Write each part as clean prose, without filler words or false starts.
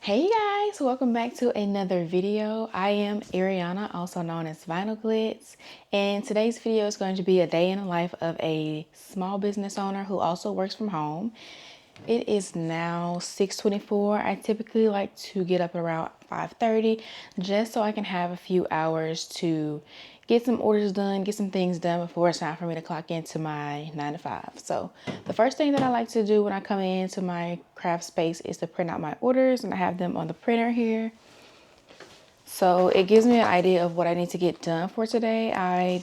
Hey guys, welcome back to another video. I am Ariana, also known as Vinyl Glitz, and today's video is going to be a day in the life of a small business owner who also works from home. It is now 6:24. I typically like to get up around 5:30 just so I can have a few hours to get some orders done, get some things done before it's time for me to clock into my 9 to 5. So the first thing that I like to do when I come into my craft space is to print out my orders, and I have them on the printer here. So it gives me an idea of what I need to get done for today. I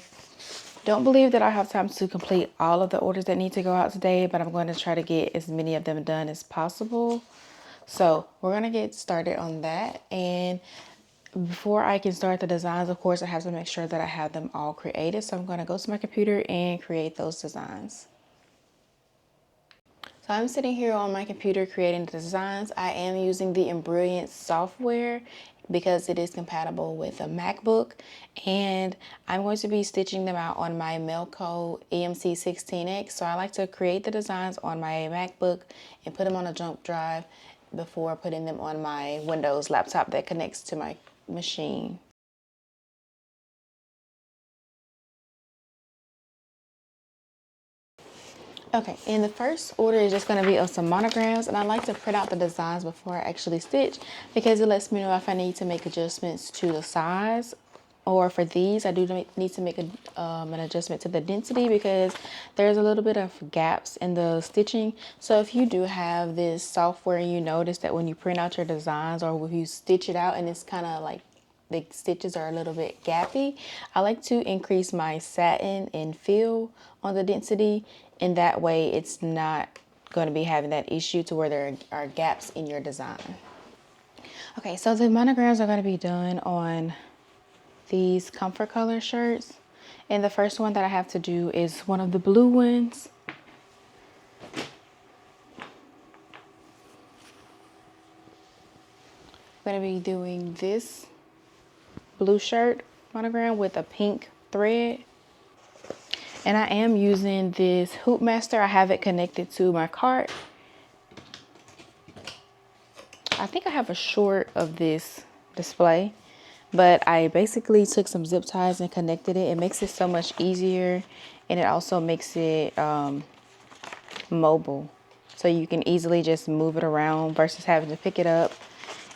don't believe that I have time to complete all of the orders that need to go out today, but I'm going to try to get as many of them done as possible. So we're going to get started on that. And before I can start the designs, of course, I have to make sure that I have them all created. So I'm going to go to my computer and create those designs. So I'm sitting here on my computer creating the designs. I am using the embroidery software because it is compatible with a MacBook, and I'm going to be stitching them out on my Melco EMC16X. So I like to create the designs on my MacBook and put them on a jump drive before putting them on my Windows laptop that connects to my machine. Okay, and the first order is just going to be of some monograms, and I like to print out the designs before I actually stitch because it lets me know if I need to make adjustments to the size, or for these I do need to make an adjustment to the density because there's a little bit of gaps in the stitching. So if you do have this software and you notice that when you print out your designs or if you stitch it out and it's kind of like the stitches are a little bit gappy, I like to increase my satin and fill on the density, and that way it's not going to be having that issue to where there are gaps in your design. Okay, so the monograms are going to be done on these comfort color shirts, and the first one that I have to do is one of the blue ones. I'm going to be doing this blue shirt monogram with a pink thread. And I am using this Hoop Master. I have it connected to my cart. I think I have a short of this display, but I basically took some zip ties and connected it. It makes it so much easier, and it also makes it mobile. So you can easily just move it around versus having to pick it up.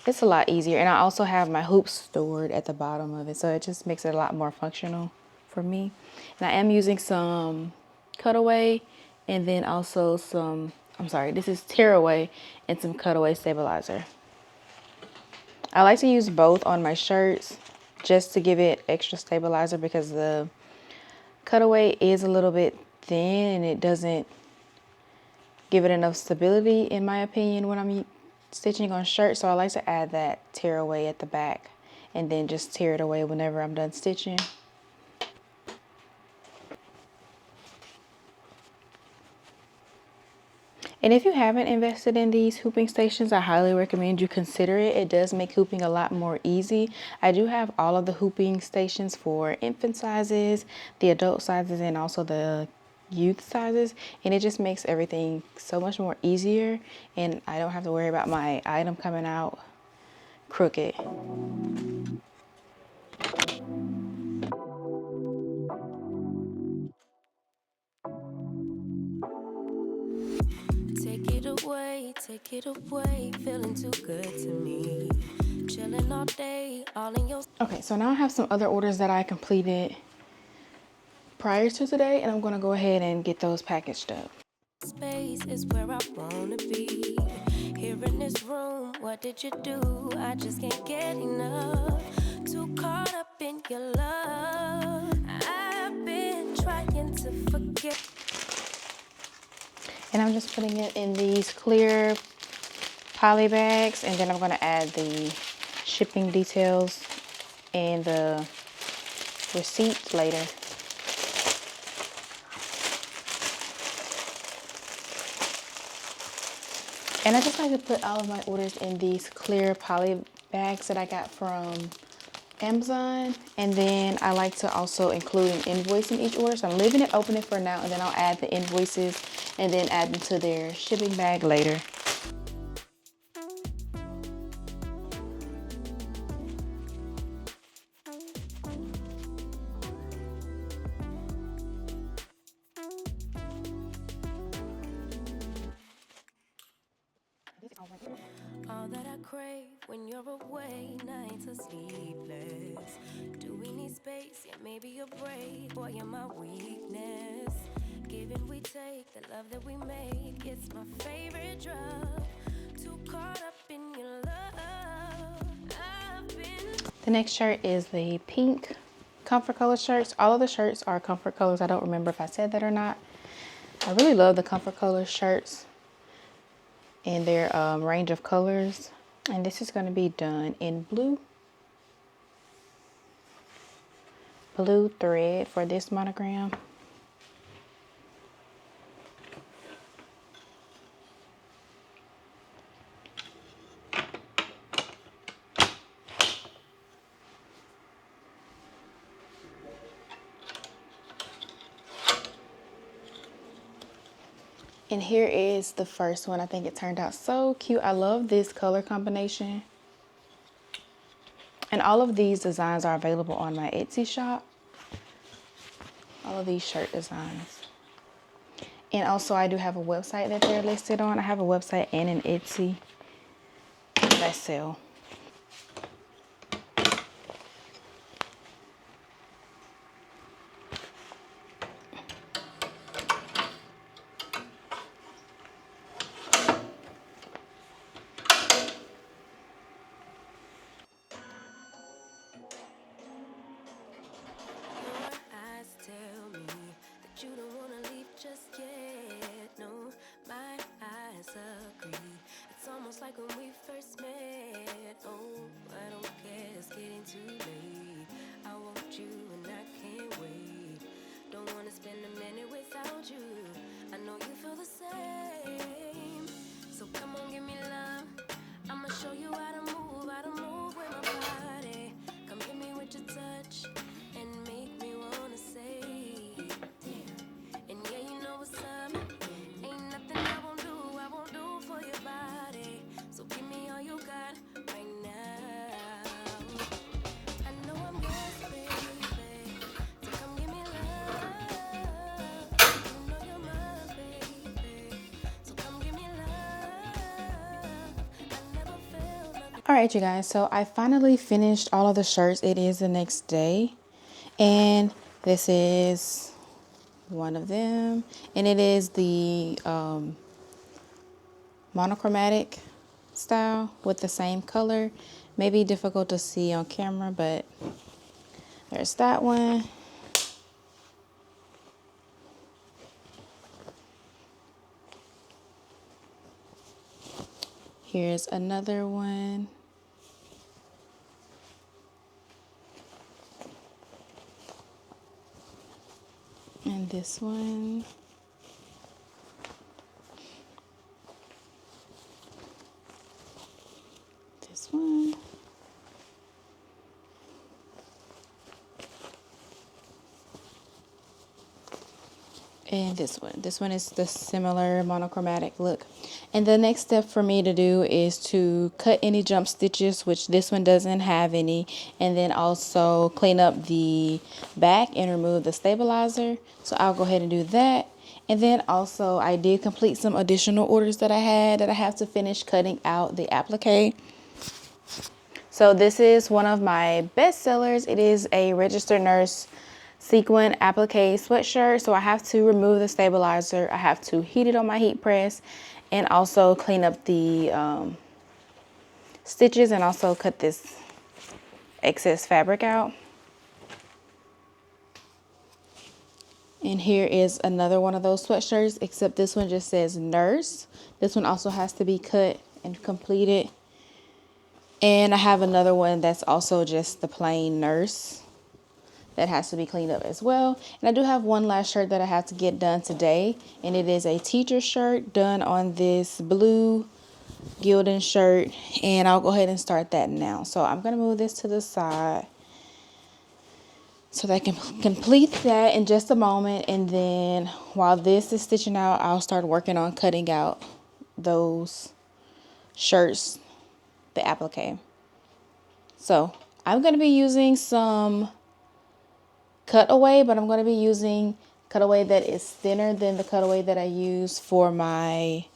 It's a lot easier. And I also have my hoops stored at the bottom of it, so it just makes it a lot more functional for me. And I am using some cutaway and then also some, this is tearaway and some cutaway stabilizer. I like to use both on my shirts just to give it extra stabilizer because the cutaway is a little bit thin and it doesn't give it enough stability, in my opinion, when I'm stitching on shirts. So I like to add that tearaway at the back and then just tear it away whenever I'm done stitching. And if you haven't invested in these hooping stations, I highly recommend you consider it. It does make hooping a lot more easy. I do have all of the hooping stations for infant sizes, the adult sizes, and also the youth sizes, and it just makes everything so much more easier, and I don't have to worry about my item coming out crooked. Take it away, feeling too good to me. Chilling all day, all in your. Okay, so now I have some other orders that I completed prior to today, and I'm going to go ahead and get those packaged up. Space is where I wanna be. Here in this room, what did you do? I just can't get enough. Too caught up in your love. I've been trying to forget. And I'm just putting it in these clear poly bags, and then I'm going to add the shipping details and the receipt later. And I just like to put all of my orders in these clear poly bags that I got from Amazon. And then I like to also include an invoice in each order. So I'm leaving it open for now, and then I'll add the invoices and then add them to their shipping bag later. all that I crave when you're away. Nights are sleepless. Do we need space? Yeah, maybe a break. Boy, you're my weakness. Give and we take, the love that we make. It's my favorite drug. Too caught up in your love. I've been. The next shirt is the pink comfort color shirts. All of the shirts are comfort colors. I don't remember if I said that or not. I really love the comfort color shirts and their range of colors. And this is going to be done in blue thread for this monogram. And here is the first one. I think it turned out so cute. I love this color combination. And all of these designs are available on my Etsy shop. All of these shirt designs. And also I do have a website that they're listed on. I have a website and an Etsy that I sell. Your eyes tell me that you don't wanna leave just yet. No, my eyes agree. It's almost like when we first met. Oh, I don't care, it's getting too late. I want you and I can't wait. Don't wanna spend a minute without you. I know you feel the same. So come on, give me love. I'ma show you how to move with my body. Come hit me with your touch and make me wanna say, damn. And yeah, you know what's up. Ain't nothing I won't do for your body. So give me all you got right now. I know I'm yours, baby. So come give me love. You know you're my baby. So come give me love. I never felt nothing. All right, you guys, so I finally finished all of the shirts. It is the next day, and this is one of them, and it is the monochromatic style with the same color. Maybe difficult to see on camera, but there's that one. Here's another one. And this one. This one. And this one. This one is the similar monochromatic look. And the next step for me to do is to cut any jump stitches, which this one doesn't have any, and then also clean up the back and remove the stabilizer. So I'll go ahead and do that. And then also I did complete some additional orders that I had that I have to finish cutting out the applique. So this is one of my best sellers. It is a registered nurse sequin applique sweatshirt. So I have to remove the stabilizer. I have to heat it on my heat press and also clean up the stitches and also cut this excess fabric out. And here is another one of those sweatshirts, except this one just says nurse. This one also has to be cut and completed. And I have another one that's also just the plain nurse that has to be cleaned up as well. And I do have one last shirt that I have to get done today, and it is a teacher shirt done on this blue Gildan shirt, and I'll go ahead and start that now. So I'm gonna move this to the side so that I can complete that in just a moment, and then while this is stitching out, I'll start working on cutting out those shirts, the applique. So I'm gonna be using some cutaway, but I'm going to be using cutaway that is thinner than the cutaway that I use for my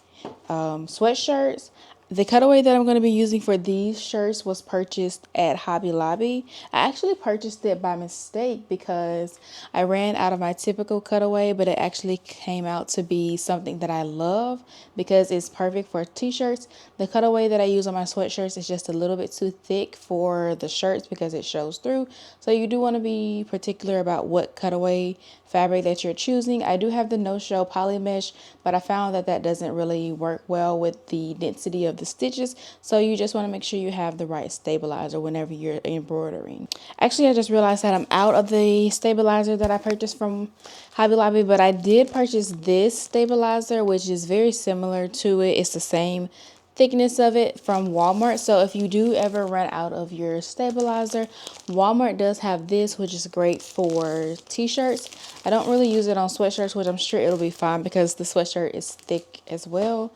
sweatshirts. The cutaway that I'm going to be using for these shirts was purchased at Hobby Lobby. I actually purchased it by mistake because I ran out of my typical cutaway, but it actually came out to be something that I love because it's perfect for t-shirts. The cutaway that I use on my sweatshirts is just a little bit too thick for the shirts because it shows through. So you do want to be particular about what cutaway fabric that you're choosing. I do have the no-show poly mesh, but I found that that doesn't really work well with the density of the stitches. So you just want to make sure you have the right stabilizer whenever you're embroidering. Actually, I just realized that I'm out of the stabilizer that I purchased from Hobby Lobby, but I did purchase this stabilizer, which is very similar to it. It's the same thickness of it from Walmart. So if you do ever run out of your stabilizer, Walmart does have this, which is great for t-shirts. I don't really use it on sweatshirts, which I'm sure it'll be fine because the sweatshirt is thick as well.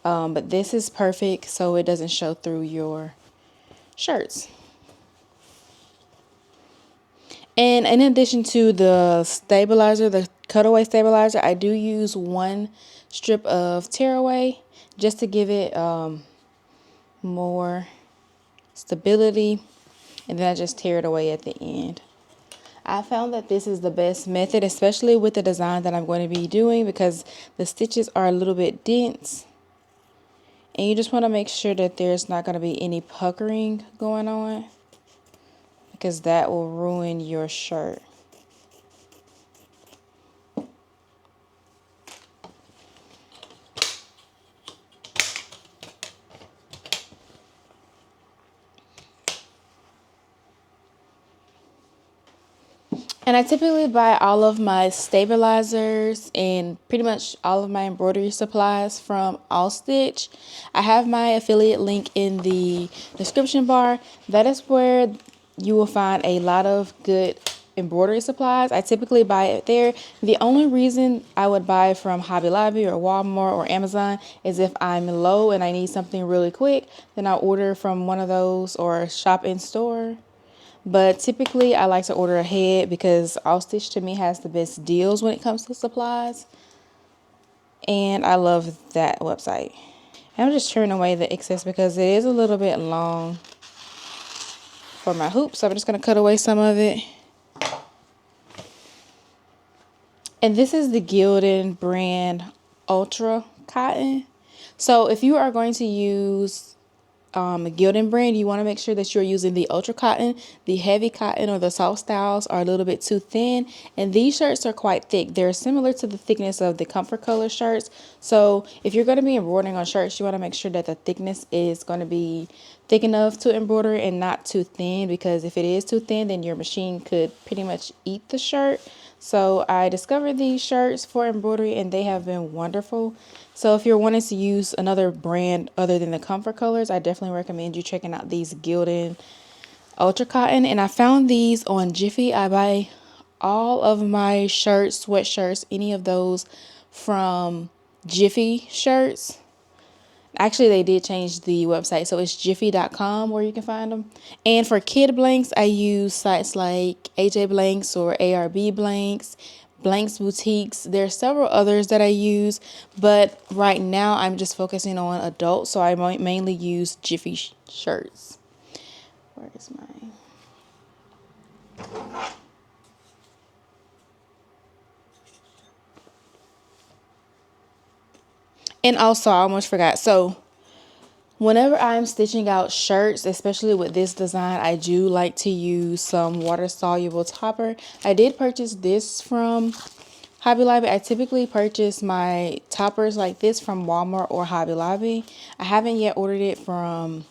But this is perfect so it doesn't show through your shirts. And in addition to the stabilizer, the cutaway stabilizer, I do use one strip of tearaway just to give it more stability, and then I just tear it away at the end. I found that this is the best method, especially with the design that I'm going to be doing because the stitches are a little bit dense, and you just want to make sure that there's not going to be any puckering going on because that will ruin your shirt. And I typically buy all of my stabilizers and pretty much all of my embroidery supplies from All Stitch. I have my affiliate link in the description bar. That is where you will find a lot of good embroidery supplies. I typically buy it there. The only reason I would buy from Hobby Lobby or Walmart or Amazon is if I'm low and I need something really quick, then I'll order from one of those or shop in store. But typically I like to order ahead because All Stitch to me has the best deals when it comes to supplies. And I love that website. And I'm just turning away the excess because it is a little bit long for my hoop. So I'm just going to cut away some of it. And this is the Gildan brand Ultra Cotton. So if you are going to use a Gildan brand, you want to make sure that you're using the ultra cotton. The heavy cotton or the soft styles are a little bit too thin, and these shirts are quite thick. They're similar to the thickness of the comfort color shirts. So if you're going to be embroidering on shirts, you want to make sure that the thickness is going to be thick enough to embroider and not too thin, because if it is too thin, then your machine could pretty much eat the shirt. So I discovered these shirts for embroidery and they have been wonderful. So if you're wanting to use another brand other than the comfort colors, I definitely recommend you checking out these Gildan Ultra Cotton. And I found these on Jiffy. I buy all of my shirts, sweatshirts, any of those from Jiffy Shirts. Actually, they did change the website, so it's jiffy.com where you can find them. And for kid blanks, I use sites like AJ Blanks or ARB Blanks, Blanks Boutiques. There are several others that I use, but right now I'm just focusing on adults, so I mainly use Jiffy shirts. Where is mine? And also, I almost forgot. So whenever I'm stitching out shirts, especially with this design, I do like to use some water-soluble topper. I did purchase this from Hobby Lobby. I typically purchase my toppers like this from Walmart or Hobby Lobby. I haven't yet ordered it from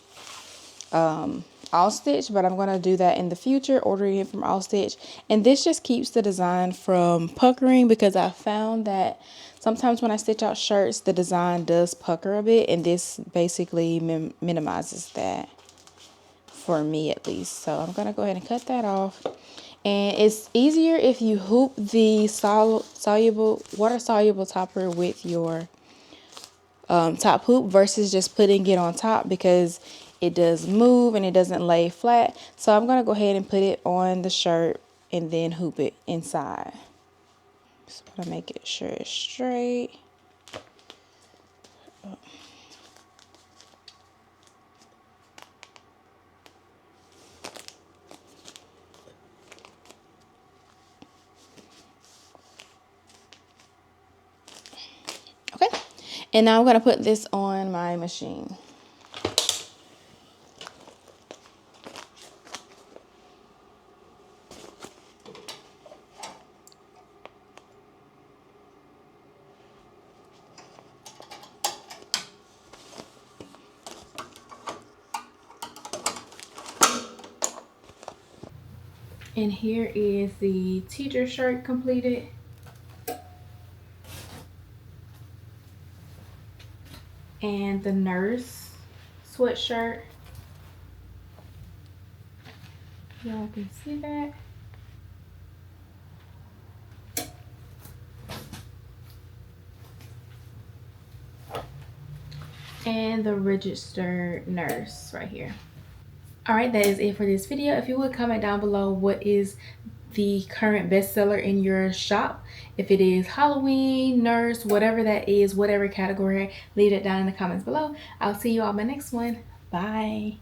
All Stitch, but I'm going to do that in the future, ordering it from All Stitch. And this just keeps the design from puckering, because I found that sometimes when I stitch out shirts, the design does pucker a bit, and this basically minimizes that for me at least. So I'm going to go ahead and cut that off. And it's easier if you hoop the water-soluble topper with your top hoop versus just putting it on top, because it does move and it doesn't lay flat. So I'm going to go ahead and put it on the shirt and then hoop it inside. Just want to make sure it's straight. And now I'm going to put this on my machine. And here is the teacher shirt completed. And the nurse sweatshirt. Y'all can see that. And the registered nurse right here. All right, that is it for this video. If you would comment down below what is the current bestseller in your shop. If it is Halloween, nurse, whatever that is, whatever category, leave it down in the comments below. I'll see you all in my next one. Bye.